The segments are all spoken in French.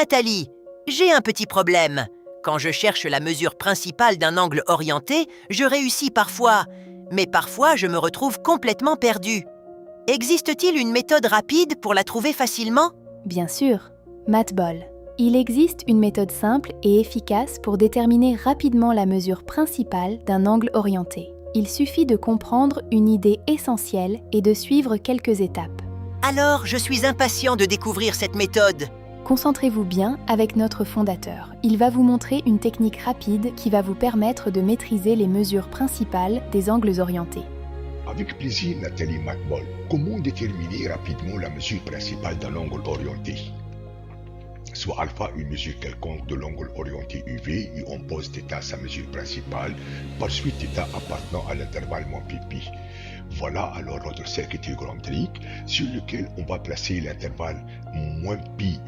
Nathalie, j'ai un petit problème. Quand je cherche la mesure principale d'un angle orienté, je réussis parfois, mais parfois je me retrouve complètement perdu. Existe-t-il une méthode rapide pour la trouver facilement? Bien sûr, Matball. Il existe une méthode simple et efficace pour déterminer rapidement la mesure principale d'un angle orienté. Il suffit de comprendre une idée essentielle et de suivre quelques étapes. Alors, je suis impatient de découvrir cette méthode. Concentrez-vous bien avec notre fondateur. Il va vous montrer une technique rapide qui va vous permettre de maîtriser les mesures principales des angles orientés. Avec plaisir, Nathalie Matball. Comment déterminer rapidement la mesure principale d'un angle orienté? Soit alpha, une mesure quelconque de l'angle orienté UV, et on pose θ sa mesure principale, par suite θ appartenant à l'intervalle moins pi. Voilà alors notre cercle trigonométrique sur lequel on va placer l'intervalle moins pi,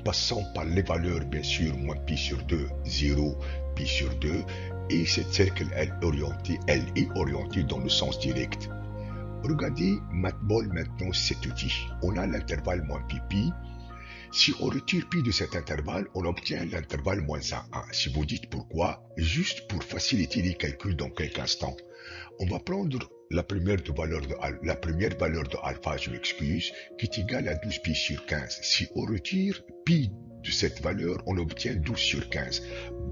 passant par les valeurs bien sûr moins pi sur 2, 0, pi sur 2, et cette cercle elle est orientée dans le sens direct. Regardez Matball maintenant cet outil. On a l'intervalle moins pi. Si on retire pi de cet intervalle, on obtient l'intervalle moins 1. Si vous dites pourquoi, juste pour faciliter les calculs dans quelques instants. On va prendre la première valeur de alpha, je m'excuse, qui est égale à 12 pi sur 15. Si on retire pi de cette valeur, on obtient 12 sur 15.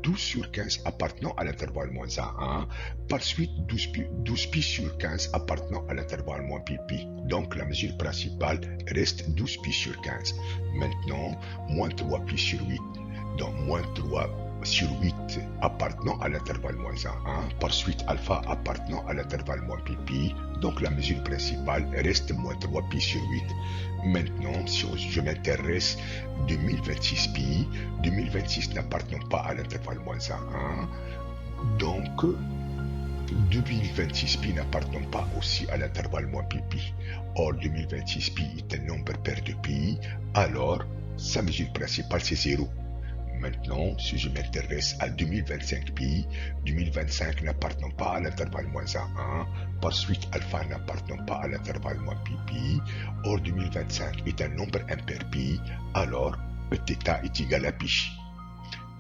12 sur 15 appartenant à l'intervalle moins 1, par suite 12 pi sur 15 appartenant à l'intervalle moins pi. Donc la mesure principale reste 12 pi sur 15. Maintenant, moins 3 pi sur 8. Donc moins 3 sur 8 appartenant à l'intervalle moins 1, par suite alpha appartenant à l'intervalle moins pi, donc la mesure principale reste moins 3 pi sur 8. Maintenant, si je m'intéresse 2026 pi, 2026 n'appartenant pas à l'intervalle moins 1, donc 2026 pi n'appartenant pas aussi à l'intervalle moins pi. Or 2026 pi est un nombre pair de pi, alors sa mesure principale c'est 0. Maintenant, si je m'intéresse à 2025 pi, 2025 n'appartenant pas à l'intervalle moins 1, par suite alpha n'appartenant pas à l'intervalle moins pi, or 2025 est un nombre impair pi, alors θ est égal à pi.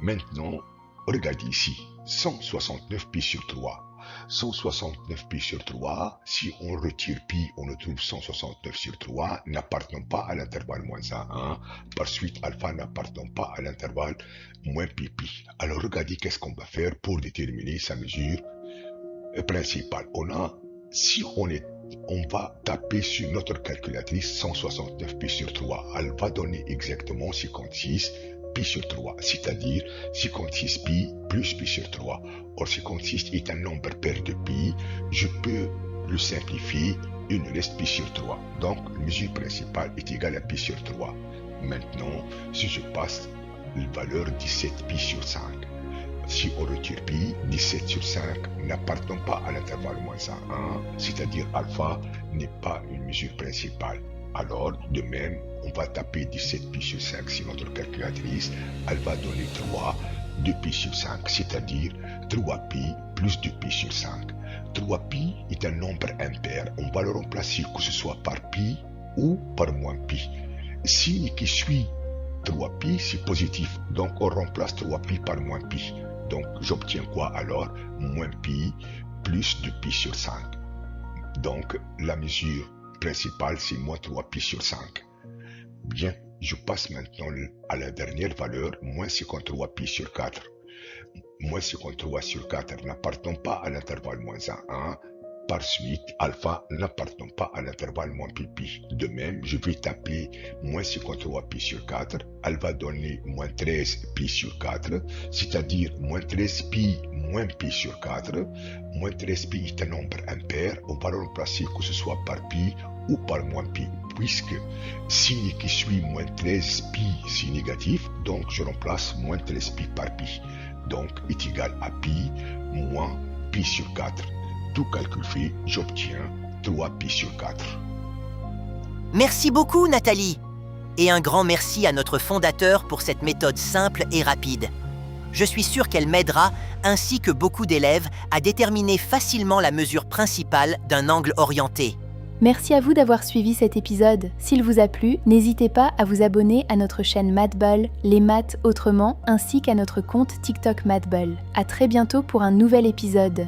Maintenant, regardez ici, 169 pi sur 3. 169 pi sur 3, si on retire pi, on retrouve 169 sur 3, n'appartenant pas à l'intervalle moins 1, par suite alpha n'appartenant pas à l'intervalle moins pi. Alors regardez qu'est-ce qu'on va faire pour déterminer sa mesure principale. On va taper sur notre calculatrice 169 pi sur 3. Elle va donner exactement 56 pi sur 3, c'est-à-dire 56 pi plus pi sur 3. Or 56 est un nombre pair de pi, je peux le simplifier, il me reste pi sur 3. Donc la mesure principale est égale à pi sur 3. Maintenant, si je passe la valeur 17 pi sur 5, si on retire pi, 17 sur 5 n'appartenant pas à l'intervalle moins 1, c'est-à-dire alpha n'est pas une mesure principale. Alors, de même, on va taper 17 pi sur 5 sur notre calculatrice, elle va donner 3, 2 pi sur 5, c'est-à-dire 3 pi plus 2 pi sur 5. 3 pi est un nombre impair, on va le remplacer que ce soit par pi ou par moins pi. Signe qui suit 3 pi, c'est positif, donc on remplace 3 pi par moins pi. Donc j'obtiens quoi alors? Moins pi plus 2 pi sur 5. Donc la mesure principale c'est moins 3 pi sur 5. Bien, je passe maintenant à la dernière valeur, moins 53 pi sur 4. Moins 53 sur 4 n'appartenant pas à l'intervalle moins 1, par suite alpha n'appartenant pas à l'intervalle moins pi. De même, je vais taper moins 53 pi sur 4, elle va donner moins 13 pi sur 4, c'est-à-dire moins 13 pi moins pi sur 4. Moins 13 pi est un nombre impair, on va le remplacer que ce soit par pi ou par moins pi, puisque signe qui suit moins 13 pi c'est négatif, donc je remplace moins 13 pi par pi, donc est égal à pi moins pi sur 4. Tout calcul fait, j'obtiens 3 pi sur 4. Merci beaucoup, Nathalie. Et un grand merci à notre fondateur pour cette méthode simple et rapide. Je suis sûr qu'elle m'aidera, ainsi que beaucoup d'élèves, à déterminer facilement la mesure principale d'un angle orienté. Merci à vous d'avoir suivi cet épisode. S'il vous a plu, n'hésitez pas à vous abonner à notre chaîne Mathball, les maths autrement, ainsi qu'à notre compte TikTok Mathball. À très bientôt pour un nouvel épisode.